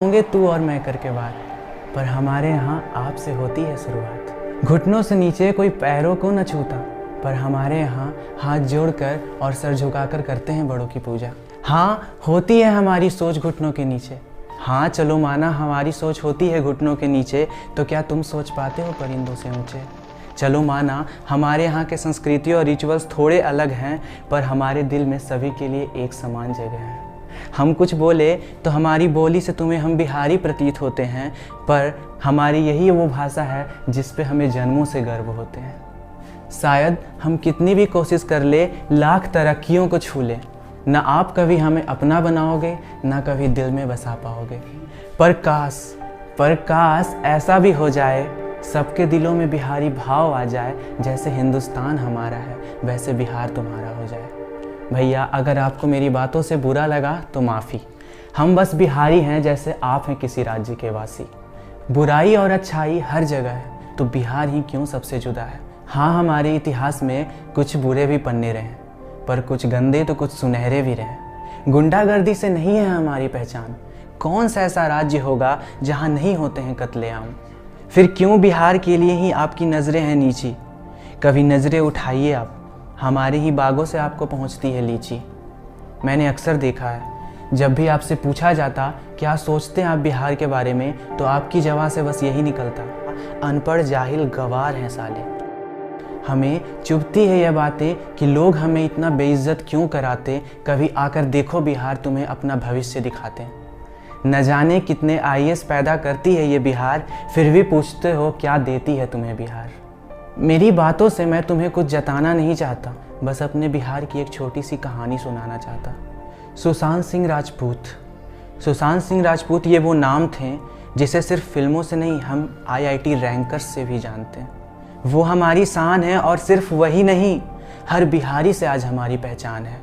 होंगे तू और मैं करके बात, पर हमारे यहाँ आपसे होती है शुरुआत। घुटनों से नीचे कोई पैरों को न छूता, पर हमारे यहाँ हाथ जोड़कर और सर झुकाकर करते हैं बड़ों की पूजा। हाँ, होती है हमारी सोच घुटनों के नीचे। हाँ चलो माना हमारी सोच होती है घुटनों के नीचे, तो क्या तुम सोच पाते हो परिंदों से ऊंचे? चलो माना हमारे यहाँ के संस्कृति और रिचुअल्स थोड़े अलग हैं, पर हमारे दिल में सभी के लिए एक समान जगह है। हम कुछ बोले तो हमारी बोली से तुम्हें हम बिहारी प्रतीत होते हैं, पर हमारी यही वो भाषा है जिस पे हमें जन्मों से गर्व होते हैं। शायद हम कितनी भी कोशिश कर ले, लाख तरक्कियों को छू ले, ना आप कभी हमें अपना बनाओगे, ना कभी दिल में बसा पाओगे। पर काश ऐसा भी हो जाए, सबके दिलों में बिहारी भाव आ जाए। जैसे हिंदुस्तान हमारा है, वैसे बिहार तुम्हारा हो जाए। भैया अगर आपको मेरी बातों से बुरा लगा तो माफ़ी। हम बस बिहारी हैं, जैसे आप हैं किसी राज्य के वासी। बुराई और अच्छाई हर जगह है, तो बिहार ही क्यों सबसे जुदा है। हाँ, हमारे इतिहास में कुछ बुरे भी पन्ने रहे, पर कुछ गंदे तो कुछ सुनहरे भी रहे। गुंडागर्दी से नहीं है हमारी पहचान। कौन सा ऐसा राज्य होगा जहाँ नहीं होते हैं कत्लेआम? फिर क्यों बिहार के लिए ही आपकी नज़रें हैं नीची? कभी नज़रें उठाइए आप, हमारे ही बागों से आपको पहुंचती है लीची। मैंने अक्सर देखा है, जब भी आपसे पूछा जाता क्या सोचते हैं आप बिहार के बारे में, तो आपकी जवाब से बस यही निकलता, अनपढ़ जाहिल गवार हैं साले। हमें चुभती है यह बातें कि लोग हमें इतना बेइज्जत क्यों कराते। कभी आकर देखो बिहार, तुम्हें अपना भविष्य दिखाते। न जाने कितने आईएएस पैदा करती है ये बिहार, फिर भी पूछते हो क्या देती है तुम्हें बिहार। मेरी बातों से मैं तुम्हें कुछ जताना नहीं चाहता, बस अपने बिहार की एक छोटी सी कहानी सुनाना चाहता। सुशांत सिंह राजपूत ये वो नाम थे जिसे सिर्फ फिल्मों से नहीं, हम आईआईटी रैंकर्स से भी जानते हैं। वो हमारी शान है, और सिर्फ वही नहीं, हर बिहारी से आज हमारी पहचान है।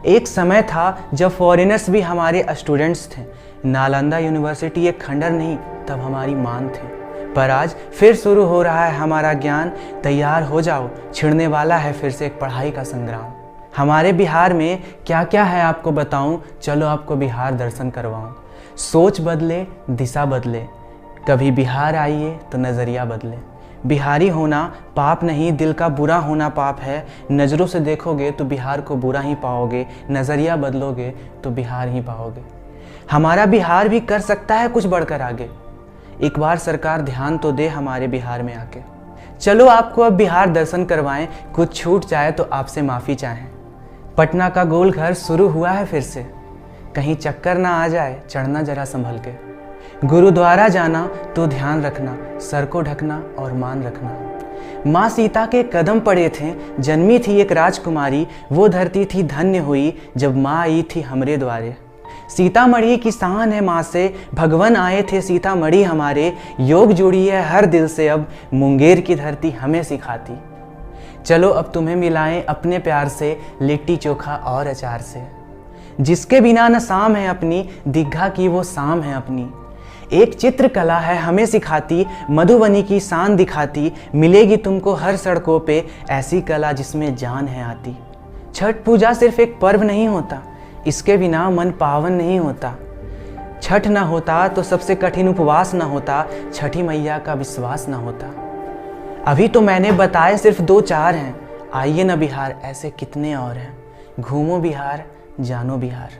एक समय था जब फॉरेनर्स भी हमारे स्टूडेंट्स थे। नालंदा यूनिवर्सिटी एक खंडर नहीं, तब हमारी मान थी। पर आज फिर शुरू हो रहा है हमारा ज्ञान। तैयार हो जाओ, छिड़ने वाला है फिर से एक पढ़ाई का संग्राम। हमारे बिहार में क्या क्या है आपको बताऊं, चलो आपको बिहार दर्शन करवाऊं। सोच बदले, दिशा बदले, कभी बिहार आइए तो नज़रिया बदले। बिहारी होना पाप नहीं, दिल का बुरा होना पाप है। नज़रों से देखोगे तो बिहार को बुरा ही पाओगे, नज़रिया बदलोगे तो बिहार ही पाओगे। हमारा बिहार भी कर सकता है कुछ बढ़कर आगे। एक बार सरकार ध्यान तो दे हमारे बिहार में आके। चलो आपको अब बिहार दर्शन करवाएं, कुछ छूट जाए तो आपसे माफ़ी चाहें। पटना का गोल घर शुरू हुआ है फिर से, कहीं चक्कर ना आ जाए, चढ़ना जरा संभल के। गुरुद्वारा जाना तो ध्यान रखना, सर को ढकना और मान रखना। माँ सीता के कदम पड़े थे, जन्मी थी एक राजकुमारी। वो धरती थी धन्य हुई जब माँ आई थी हमरे द्वारे। सीतामढ़ी की शान है माँ से, भगवान आए थे सीतामढ़ी हमारे। योग जुड़ी है हर दिल से, अब मुंगेर की धरती हमें सिखाती। चलो अब तुम्हें मिलाएं अपने प्यार से, लिट्टी चोखा और अचार से। जिसके बिना न शाम है अपनी, दीघा की वो शाम है अपनी। एक चित्रकला है हमें सिखाती, मधुबनी की शान दिखाती। मिलेगी तुमको हर सड़कों पे ऐसी कला जिसमें जान है आती। छठ पूजा सिर्फ एक पर्व नहीं होता, इसके बिना मन पावन नहीं होता। छठ ना होता तो सबसे कठिन उपवास ना होता, छठी मैया का विश्वास ना होता। अभी तो मैंने बताए सिर्फ 2-4 हैं, आइए ना बिहार ऐसे कितने और हैं। घूमो बिहार, जानो बिहार।